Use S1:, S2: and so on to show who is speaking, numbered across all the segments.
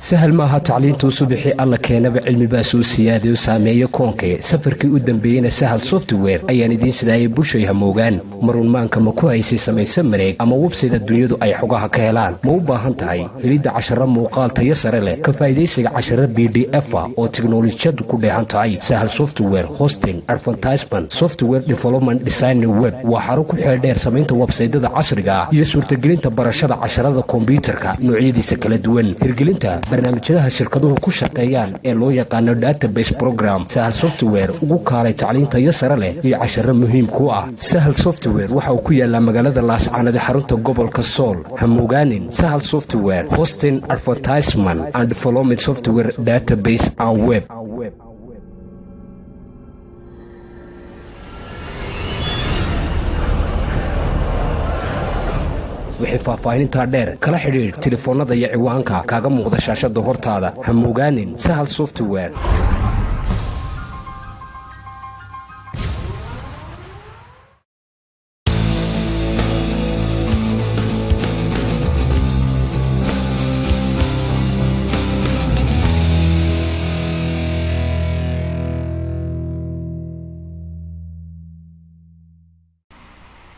S1: sahal maaha tacliintu subaxii alla keenaba cilmi baa soo siyaadey oo saameeya koonkee safarkii u dambeeyeyna sahal software ayaan idiin sidaayay bulshay hamoogaan marunmaanka ma ku haysay samayse mareeg ama websayda dunyadu ay xogaha ka helaan ma u baahan tahay helidda casharo muuqaal tayo sare leh ka faa'idaysiga casharo PDF oo tiknoolajiyadu ku dheehan tahay sahal software hosting advertisement software development design web waa xaro ku xeel dheer samaynta websaydada casriga ah iyo suurtagelinta barashada casharada kombiyuutarka noocyadiisa kala duwan hirgelinta barnaamijyada shirkaduhu ku shaqeeyaan ee loo yaqaan database program sahal software ugu kaalay tacliinta iyo sare leh iyo casharo muhiim ku ah sahal software waxa uu ku yaala magaalada Laascaanood xarunta gobolka Sool hamogaanin sahal software hosting advertisement and development software database and web wixii faahfaahinta dheer kala xiriir telefoonada iyo ciwaanka kaaga muuqda shaashada hortaada hamogaanin sahal software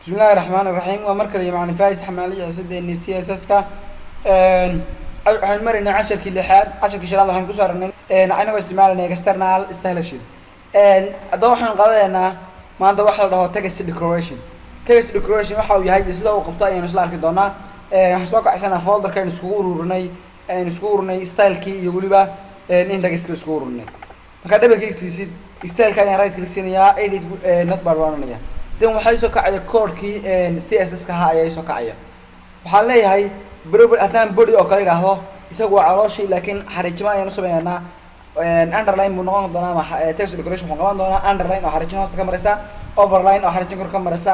S2: بسم الله الرحمن الرحيم ومركل يمعني فايز حمالي عسد إن CSS كا هنمرنا 10 كيلو حاد 10 كيلو هذا هنكسر أنا واستعمالنا إكسترنال استهلاكين أضوحنا قضينا ما عنده واحد ده text decoration text decoration وحاول يهاي يصير وقبطة يعني سلارك دونا حسواك عشان أفضل كان نسكورني ستايل كي يقولي بقى نندق نسكورني مكذا بقى يصير ستايل كان رايت كليسينيا edit not barwanيا دين waxay soo kacay koodkii CSS ka ahaa soo kacay waxa leeyahay barbir ataan body oo kale raahdo isagu waa calooshii laakiin xariijima ayaan sameeynaa underline buu noqon doonaa text decoration wuxuu qaban doonaa underline oo xariijin hoosta ka maraysa overline oo xariijin kor ka maraysa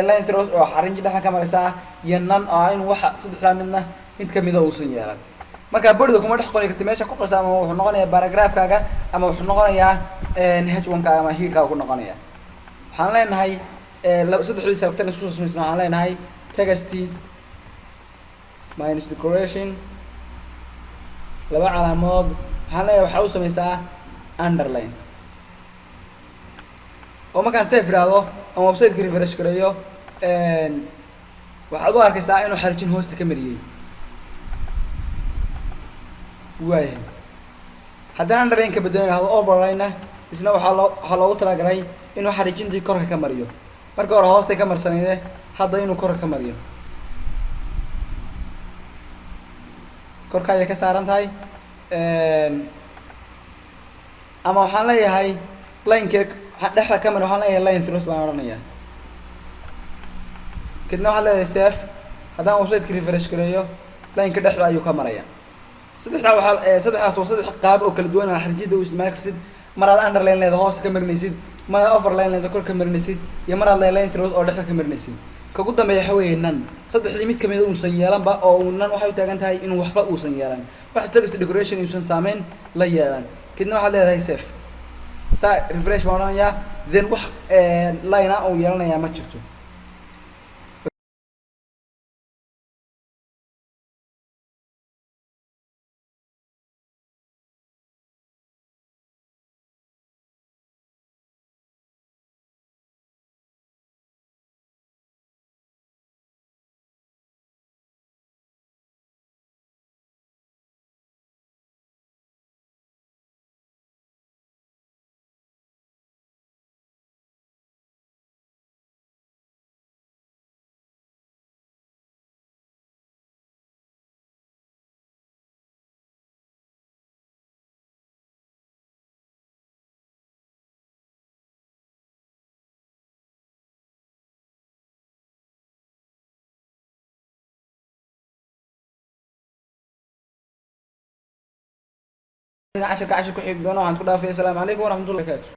S2: line throws oo xariijin dhexda ka maraysa iyo nan oo in waxa saddex midna mid kamid ah uu san yeelan marka body kuma dhex qori kartid meesha ku qasam ama wuxuu noqonayaa paragraph kaaga ama wuxuu noqonayaa h1 ka ama head ka ku noqonayaa waxaan leenahay saddexdii sababtan isku soo sameysnaa waxaan leenahay text minus decoration laba calaamood waxaan leeyahay waxa uu sameysaa underline oo markaan save raado ama website-ka refresh gareeyo waxaad u arkaysaa inuu xariijin hoosta ka mariyay waay haddana underline ka bedelaan overline isna waxa loogu talagalay inuu xariijintii korka ka mariyo marka hore hoosta ka marsanayde hadda inuu korka ka mariyo korka ay ka saaran tahay ama waxaan leeyahay line-ka dhexda ka mari waxaan leeyahay line through baan oranayaa kadibna waxaan leeyahay save haddaan website-ka refresh gareeyo line-ka dhexda ayuu ka maraya saddexdaas waa saddex qaab oo kala duwan xariijinta u isticmaali kartid maraad underline leedahay hoosta ka marinaysid maraad overline leedahay kor ka marinaysid iyo maraad line through oo dhexda ka marinaysid ka ugu dambeeya waxa weeye nan saddexdii mid kamid ah uusan yeelanba oo nan waxay u taagan tahay inuu waxba uusan yeelan waxa text decoration uusan saameyn la yeelan kadibna waxaad leedahay save start refresh baan oranayaa then wax line ah oo yeelanayaa ma jirto عشان كحيد بينه عن كل السلام عليكم ورحمة الله وبركاته.